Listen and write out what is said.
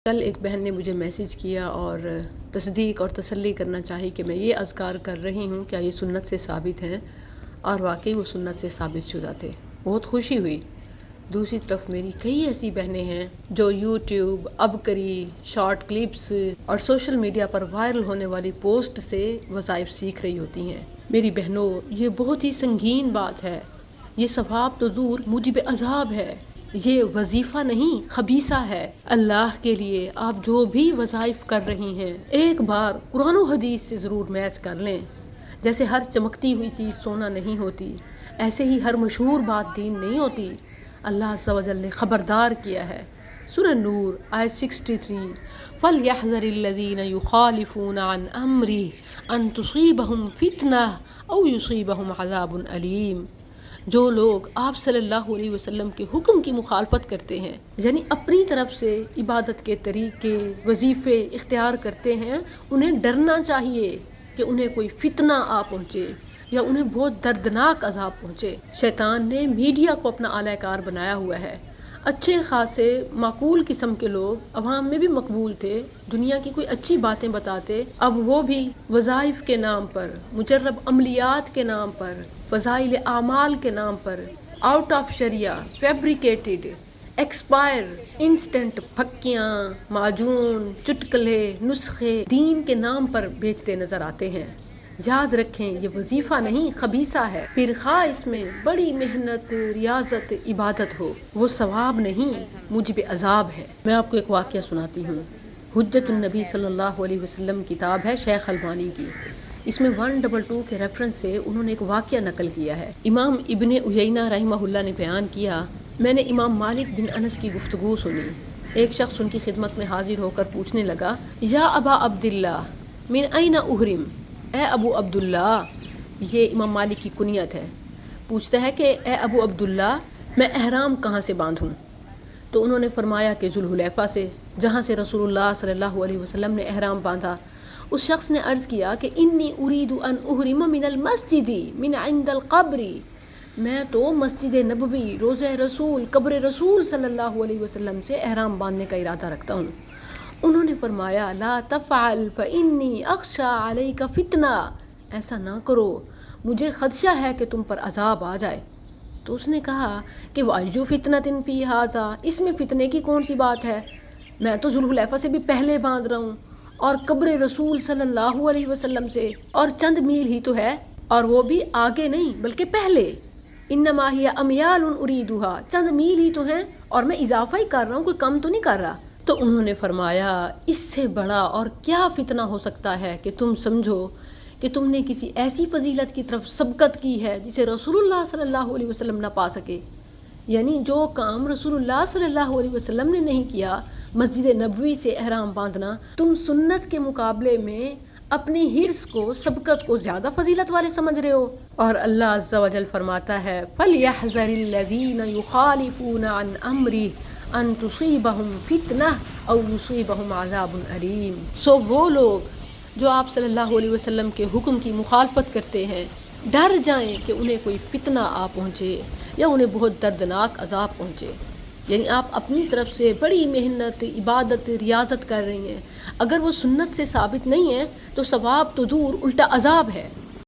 کل ایک بہن نے مجھے میسیج کیا اور تصدیق اور تسلی کرنا چاہی کہ میں یہ اذکار کر رہی ہوں کیا یہ سنت سے ثابت ہیں، اور واقعی وہ سنت سے ثابت شدہ تھے۔ بہت خوشی ہوئی۔ دوسری طرف میری کئی ایسی بہنیں ہیں جو یوٹیوب، ابکری، شارٹ کلپس اور سوشل میڈیا پر وائرل ہونے والی پوسٹ سے وظائف سیکھ رہی ہوتی ہیں۔ میری بہنوں، یہ بہت ہی سنگین بات ہے۔ یہ ثواب تو دور موجب عذاب ہے۔ یہ وظیفہ نہیں، خبیثہ ہے۔ اللہ کے لیے آپ جو بھی وظائف کر رہی ہیں، ایک بار قرآن و حدیث سے ضرور میچ کر لیں۔ جیسے ہر چمکتی ہوئی چیز سونا نہیں ہوتی، ایسے ہی ہر مشہور بات دین نہیں ہوتی۔ اللہ عز و جل نے خبردار کیا ہے۔ سورہ نور آیت 63، فَلْيَحْذَرِ الَّذِينَ يُخَالِفُونَ عَنْ أَمْرِهِ أَن تُصِيبَهُمْ فِتْنَةٌ أَوْ يُصِيبَهُمْ عَذَابٌ أَلِيمٌ۔ جو لوگ آپ صلی اللہ علیہ وسلم کے حکم کی مخالفت کرتے ہیں، یعنی اپنی طرف سے عبادت کے طریقے، وظیفے اختیار کرتے ہیں، انہیں ڈرنا چاہیے کہ انہیں کوئی فتنہ آ پہنچے یا انہیں بہت دردناک عذاب پہنچے۔ شیطان نے میڈیا کو اپنا اعلی کار بنایا ہوا ہے۔ اچھے خاصے معقول قسم کے لوگ عوام میں بھی مقبول تھے، دنیا کی کوئی اچھی باتیں بتاتے، اب وہ بھی وظائف کے نام پر، مجرب عملیات کے نام پر، فضائل اعمال کے نام پر، آؤٹ آف شریعہ، فیبریکیٹڈ، ایکسپائر، انسٹنٹ پھکیاں، معجون، چٹکلے، نسخے دین کے نام پر بیچتے نظر آتے ہیں۔ یاد رکھیں، یہ وظیفہ نہیں، خبیثہ ہے۔ پھر خواہ اس میں بڑی محنت، ریاضت، عبادت ہو، وہ ثواب نہیں، موجب عذاب ہے۔ میں آپ کو ایک واقعہ سناتی ہوں۔ حجت النبی صلی اللہ علیہ وسلم کتاب ہے شیخ البانی کی۔ اس میں 122 کے ریفرنس سے انہوں نے ایک واقعہ نقل کیا ہے۔ امام ابن عیینہ رحمہ اللہ نے بیان کیا، میں نے امام مالک بن انس کی گفتگو سنی۔ ایک شخص ان کی خدمت میں حاضر ہو کر پوچھنے لگا، یا ابا عبداللہ من این احرم، اے ابو عبداللہ، یہ امام مالک کی کنیت ہے۔ پوچھتا ہے کہ اے ابو عبداللہ، میں احرام کہاں سے باندھوں؟ تو انہوں نے فرمایا کہ ذوالحلیفہ سے، جہاں سے رسول اللہ صلی اللہ علیہ وسلم نے احرام باندھا۔ اس شخص نے عرض کیا کہ انی ارید ان احرم من المسجد من عند القبر، میں تو مسجد نبوی، روضہ رسول، قبر رسول صلی اللہ علیہ وسلم سے احرام باندھنے کا ارادہ رکھتا ہوں۔ انہوں نے فرمایا لا تفعل فانی اخشى علیک فتنہ، ایسا نہ کرو، مجھے خدشہ ہے کہ تم پر عذاب آ جائے۔ تو اس نے کہا کہ وَأَيُّ فِتْنَةٍ فِي هَذَا، اس میں فتنے کی کون سی بات ہے؟ میں تو ذوالحلیفہ سے بھی پہلے باندھ رہا ہوں، اور قبر رسول صلی اللہ علیہ وسلم سے اور چند میل ہی تو ہے، اور وہ بھی آگے نہیں بلکہ پہلے۔ انما ہی امیال اریدھا، چند میل ہی تو ہیں، اور میں اضافہ ہی کر رہا ہوں، کوئی کم تو نہیں کر رہا۔ تو انہوں نے فرمایا اس سے بڑا اور کیا فتنہ ہو سکتا ہے کہ تم سمجھو کہ تم نے کسی ایسی فضیلت کی طرف سبقت کی ہے جسے رسول اللہ صلی اللہ علیہ وسلم نہ پا سکے۔ یعنی جو کام رسول اللہ صلی اللہ علیہ وسلم نے نہیں کیا، مسجد نبوی سے احرام باندھنا، تم سنت کے مقابلے میں اپنی حرص کو، سبقت کو زیادہ فضیلت والے سمجھ رہے ہو۔ اور اللہ عز و جل فرماتا ہے فَلْيَحْذَرِ الَّذِينَ يُخَالِفُونَ عَنْ أَمْرِهِ ان تصیبہم فتنہ او یصیبہم عذاب علیم۔ سو وہ لوگ جو آپ صلی اللہ علیہ وسلم کے حکم کی مخالفت کرتے ہیں، ڈر جائیں کہ انہیں کوئی فتنہ آ پہنچے یا انہیں بہت دردناک عذاب پہنچے۔ یعنی آپ اپنی طرف سے بڑی محنت، عبادت، ریاضت کر رہی ہیں، اگر وہ سنت سے ثابت نہیں ہے تو ثواب تو دور الٹا عذاب ہے۔